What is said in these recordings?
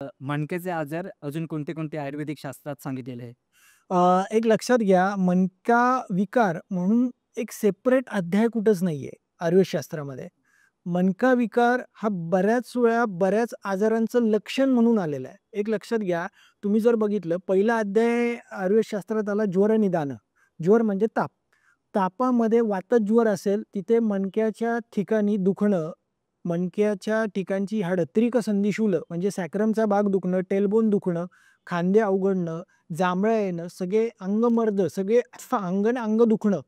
मणक्याचे आजार अजून कोणते-कोणते आयुर्वेदिक शास्त्रात सांगितलेले आहे? एक लक्षात घ्या, मणका विकार म्हणून एक सेपरेट अध्याय कुठंच नाहीये आयुर्वेदशास्त्रामध्ये. मणका विकार हा बऱ्याच वेळा बऱ्याच आजारांचं लक्षण म्हणून आलेला आहे. एक लक्षात घ्या, तुम्ही जर बघितलं पहिला अध्याय आयुर्वेदशास्त्रात आला ज्वर निदान. ज्वर म्हणजे ताप. तापामध्ये वातज्वर असेल, तिथे मणक्याच्या ठिकाणी दुखणं, मणक्याच्या ठिकाणची हाडं, त्रिक संधिशूल म्हणजे सॅक्रमचा भाग दुखणं, टेलबोन दुखणं, खांदे अवघडणं, जांभळा येणं, सगळे अंगमर्द, सगळे अंग आणि अंग दुखणं.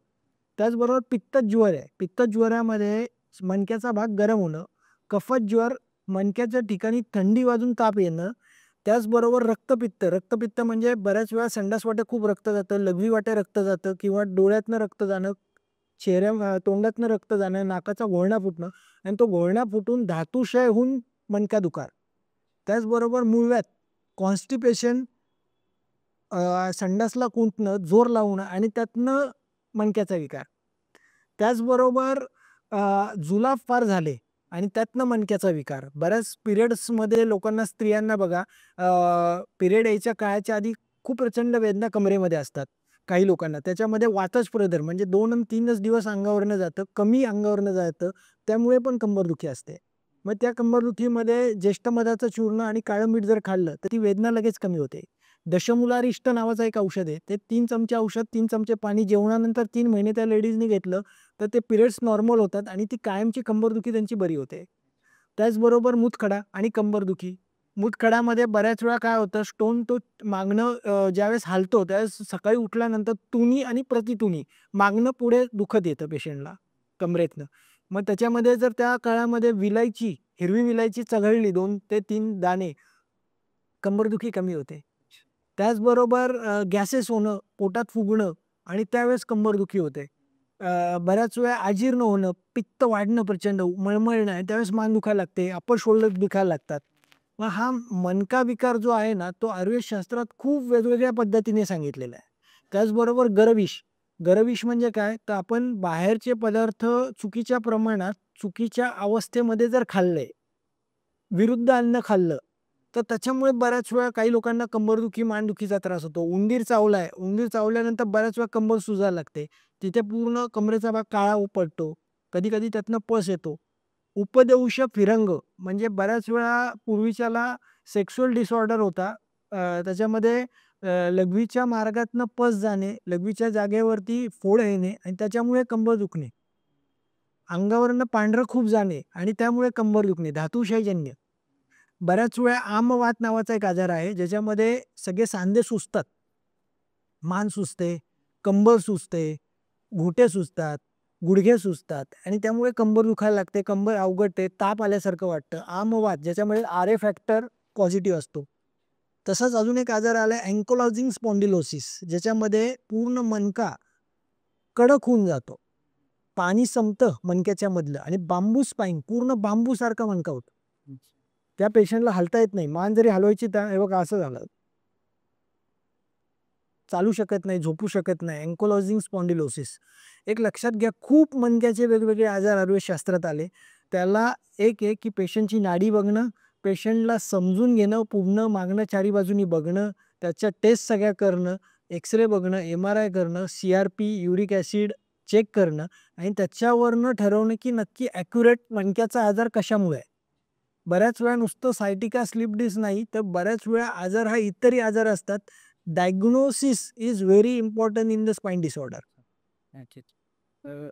त्याचबरोबर पित्तज्वर आहे. पित्तज्वरामध्ये मणक्याचा भाग गरम होणं, कफज्वर मणक्याच्या ठिकाणी थंडी वाजून ताप येणं, त्याचबरोबर रक्तपित्त. रक्तपित्त म्हणजे बऱ्याच वेळा संडास वाटे खूप रक्त जातं, लघवी वाटे रक्त जातं किंवा डोळ्यातनं रक्त जाणं, तोंडातनं रक्त जाणं, नाकाचा घोळणा फुटणं आणि तो घोळणा फुटून धातुक्षय होऊन मणका दुखार. त्याचबरोबर मूळव्याध, कॉन्स्टिपेशन, संडासला कुंटणं, जोर लावणं आणि त्यातनं मणक्याचा विकार. त्याचबरोबर जुलाब फार झाले आणि त्यातनं मणक्याचा विकार. बऱ्याच पिरियड्समध्ये लोकांना, स्त्रियांना बघा, पिरियड यायच्या काळाच्या आधी खूप प्रचंड वेदना कमरेमध्ये असतात काही लोकांना. त्याच्यामध्ये वातच प्रदर म्हणजे 2 आणि 3च दिवस अंगावरनं जातं, कमी अंगावरनं जातं, त्यामुळे पण कंबरदुखी असते. मग त्या कंबरदुखीमध्ये ज्येष्ठ मधाचं चूर्ण आणि काळं मीठ जर खाल्लं तर ती वेदना लगेच कमी होते. दशमूलारिष्ट नावाचं एक औषध आहे. ते 3 चमचे औषध, 3 चमचे पाणी जेवणानंतर 3 महिने त्या लेडीजनी घेतलं, तर ते पिरियड्स नॉर्मल होतात आणि ती कायमची कंबरदुखी त्यांची बरी होते. त्याचबरोबर मूतखडा आणि कंबरदुखी. मूतखड्यामध्ये बऱ्याच वेळा काय होतं, स्टोन तो मागणं ज्यावेळेस हालतो त्यावेळेस सकाळी उठल्यानंतर तुनी आणि प्रतितुनी मागणं पुढे दुखत येतं पेशंटला कमरेतनं. मग त्याच्यामध्ये जर त्या काळामध्ये विलायची, हिरवी विलायची चघळली 2 ते 3 दाणे, कंबरदुखी कमी होते. त्याचबरोबर गॅसेस होणं, पोटात फुगणं आणि त्यावेळेस कंबरदुखी होते. बऱ्याच वेळा अजीर्ण होणं, पित्त वाढणं प्रचंड, मळमळणं आणि त्यावेळेस मान दुखायला लागते, अपर शोल्डर दुखायला लागतात. मग हा मणका विकार जो आहे ना, तो आयुर्वेदशास्त्रात खूप वेगवेगळ्या पद्धतीने सांगितलेला आहे. त्याचबरोबर गरविष. गरविष म्हणजे काय? तर आपण बाहेरचे पदार्थ चुकीच्या प्रमाणात, चुकीच्या अवस्थेमध्ये जर खाल्ले, विरुद्ध अन्न खाल्लं, तर त्याच्यामुळे बऱ्याच वेळा काही लोकांना कंबरदुखी, मानदुखीचा त्रास होतो. उंदीर चावलाय, उंदीर चावल्यानंतर बऱ्याच वेळा कंबर सुजायला लागते. तिथे पूर्ण कमरेचा भाग काळा पडतो. कधी-कधी त्यातनं पस येतो. उपदेऊष फिरंग म्हणजे बऱ्याच वेळा पूर्वीच्याला सेक्सुअल डिसऑर्डर होता. त्याच्यामध्ये लघवीच्या मार्गातनं पस जाणे, लघवीच्या जागेवरती फोड येणे आणि त्याच्यामुळे कंबर दुखणे. अंगावरनं पांढरं खूप जाणे आणि त्यामुळे कंबर दुखणे, धातुक्षयजन्य. बऱ्याच वेळा आमवात नावाचा एक आजार आहे, ज्याच्यामध्ये सगळे सांधे सुजतात. मान सुजते, कंबर सुजते, घुटे सुजतात, गुडघे सुजतात आणि त्यामुळे कंबर दुखायला लागते, कंबर अवघडते, ताप आल्यासारखं वाटतं. आमवात ज्याच्यामध्ये आर फॅक्टर पॉझिटिव्ह असतो. तसाच अजून एक आजार आलाय अँकोलॉजिंग स्पॉन्डिलोसिस, ज्याच्यामध्ये पूर्ण मणका कडक होऊन जातो. पाणी संपतं मणक्याच्या मधलं आणि बांबू स्पाईन, पूर्ण बांबूसारखा मणका होतो. त्या पेशंटला हलता येत नाही. मान जरी हलवायची तर हे बघा असं झालं. चालू शकत नाही, झोपू शकत नाही. अँकोलॉजिंग स्पॉन्डिलोसिस. एक लक्षात घ्या, खूप मणक्याचे वेगवेगळे आजार आयुर्वेदशास्त्रात आले. त्याला एक आहे की पेशंटची नाडी बघणं, पेशंटला समजून घेणं, पुढनं मागणं चारी बाजूनी बघणं, त्याच्या टेस्ट सगळ्या करणं, एक्स-रे बघणं, एम-आर-आय करणं, सी-आर-पी, युरिक ॲसिड चेक करणं आणि त्याच्यावरनं ठरवणं की नक्की ॲक्युरेट मणक्याचा आजार कशामुळे आहे. बऱ्याच वेळा नुसतं सायटिका स्लिप डिस्क नाही, तर बऱ्याच वेळा आजार हा इतरही आजार असतात. Diagnosis is very important in the spine disorder. नक्कीच. अ